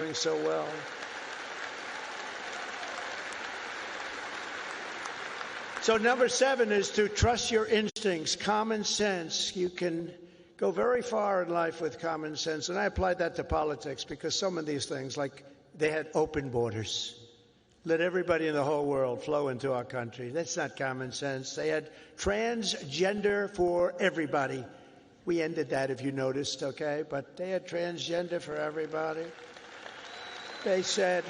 doing so well. So number 7 is to trust your instincts, common sense. You can go very far in life with common sense. And I applied that to politics because some of these things, like they had open borders. Let everybody in the whole world flow into our country. That's not common sense. They had transgender for everybody. We ended that, if you noticed, okay? But they had transgender for everybody. They said,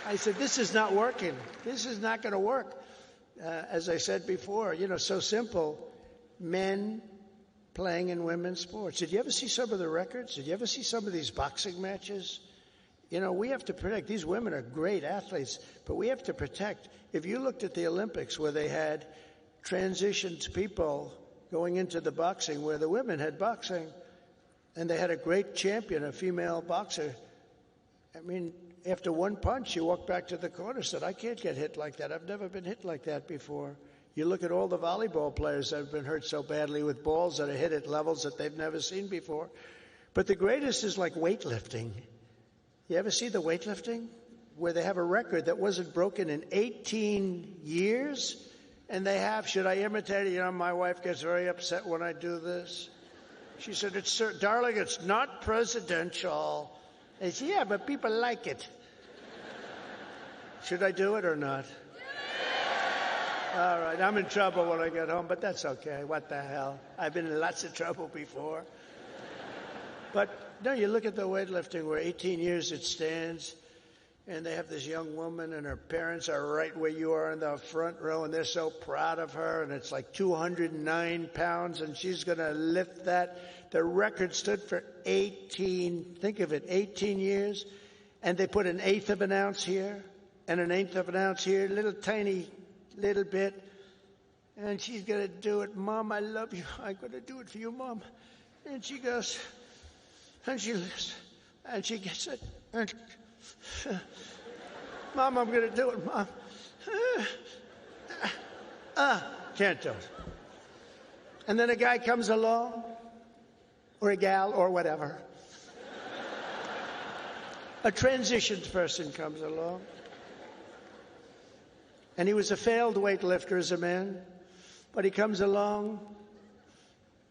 I said, this is not working. This is not going to work. As I said before, so simple. Men playing in women's sports. Did you ever see some of the records? Did you ever see some of these boxing matches? We have to protect. These women are great athletes, but we have to protect. If you looked at the Olympics where they had transitioned people going into the boxing, where the women had boxing, and they had a great champion, a female boxer. I mean, after one punch, you walk back to the corner, said, I can't get hit like that. I've never been hit like that before. You look at all the volleyball players that have been hurt so badly with balls that are hit at levels that they've never seen before. But the greatest is like weightlifting. You ever see the weightlifting? Where they have a record that wasn't broken in 18 years? And they have, should I imitate it? My wife gets very upset when I do this. She said, darling, it's not presidential. I said, yeah, but people like it. Should I do it or not? All right, I'm in trouble when I get home, but that's okay. What the hell? I've been in lots of trouble before. But no, you look at the weightlifting where 18 years it stands, and they have this young woman, and her parents are right where you are in the front row, and they're so proud of her, and it's like 209 pounds, and she's going to lift that. The record stood for 18, think of it, 18 years, and they put an eighth of an ounce here, and an eighth of an ounce here, little bit, and she's going to do it. Mom, I love you. I'm going to do it for you, Mom. And she goes, and she lifts, and she gets it. And, Mom, I'm going to do it, Mom. Can't do it. And then a guy comes along, or a gal, or whatever. A transitioned person comes along. And he was a failed weightlifter as a man, but he comes along,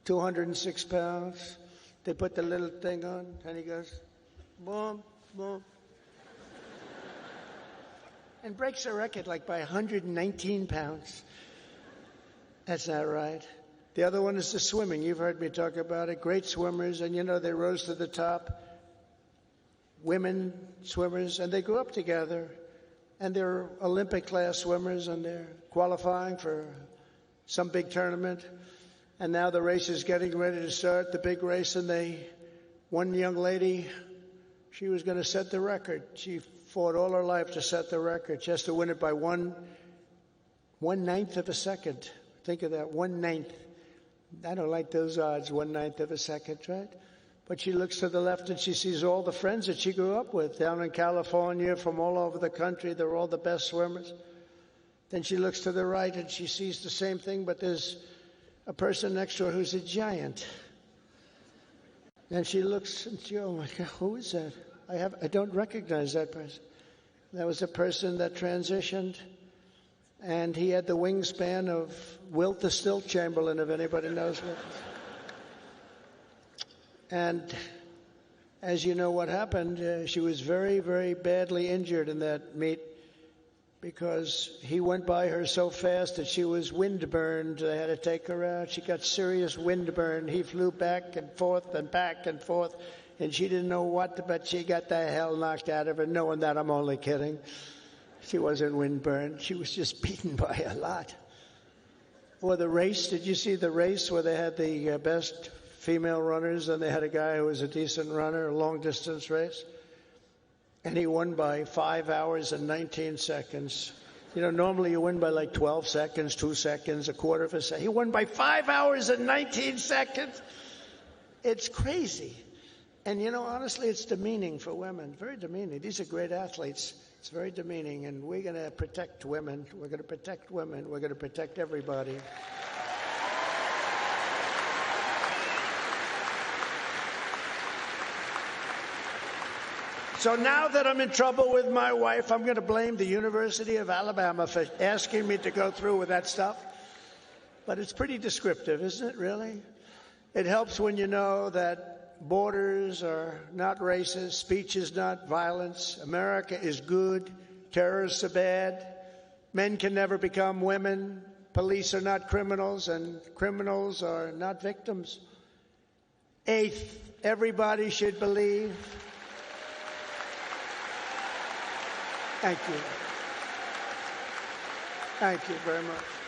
206 pounds. They put the little thing on, and he goes, boom, boom. And breaks the record like by 119 pounds. That's not right. The other one is the swimming. You've heard me talk about it. Great swimmers, and they rose to the top. Women swimmers, and they grew up together. And they're Olympic-class swimmers, and they're qualifying for some big tournament. And now the race is getting ready to start, the big race, and one young lady, she was going to set the record. She fought all her life to set the record. She has to win it by one ninth of a second. Think of that, 1/9. I don't like those odds, 1/9 of a second, right? But she looks to the left and she sees all the friends that she grew up with down in California, from all over the country. They're all the best swimmers. Then she looks to the right and she sees the same thing, but there's a person next to her who's a giant. And she looks and she, oh my God, who is that? I don't recognize that person. That was a person that transitioned, and he had the wingspan of Wilt the Stilt Chamberlain, if anybody knows what. And as you know what happened, she was very, very badly injured in that meet because he went by her so fast that she was windburned. They had to take her out. She got serious windburn. He flew back and forth, and she didn't know what, but she got the hell knocked out of her, knowing that I'm only kidding. She wasn't windburned. She was just beaten by a lot. Or the race, did you see the race where they had the best female runners, and they had a guy who was a decent runner, a long-distance race, and he won by 5 hours and 19 seconds. Normally you win by like 12 seconds, 2 seconds, a quarter of a second. He won by 5 hours and 19 seconds. It's crazy. And, honestly, it's demeaning for women, very demeaning. These are great athletes. It's very demeaning, and we're going to protect women. We're going to protect women. We're going to protect everybody. So now that I'm in trouble with my wife, I'm going to blame the University of Alabama for asking me to go through with that stuff. But it's pretty descriptive, isn't it, really? It helps when you know that borders are not racist, speech is not violence, America is good, terrorists are bad, men can never become women, police are not criminals, and criminals are not victims. Eighth, everybody should believe. Thank you. Thank you very much.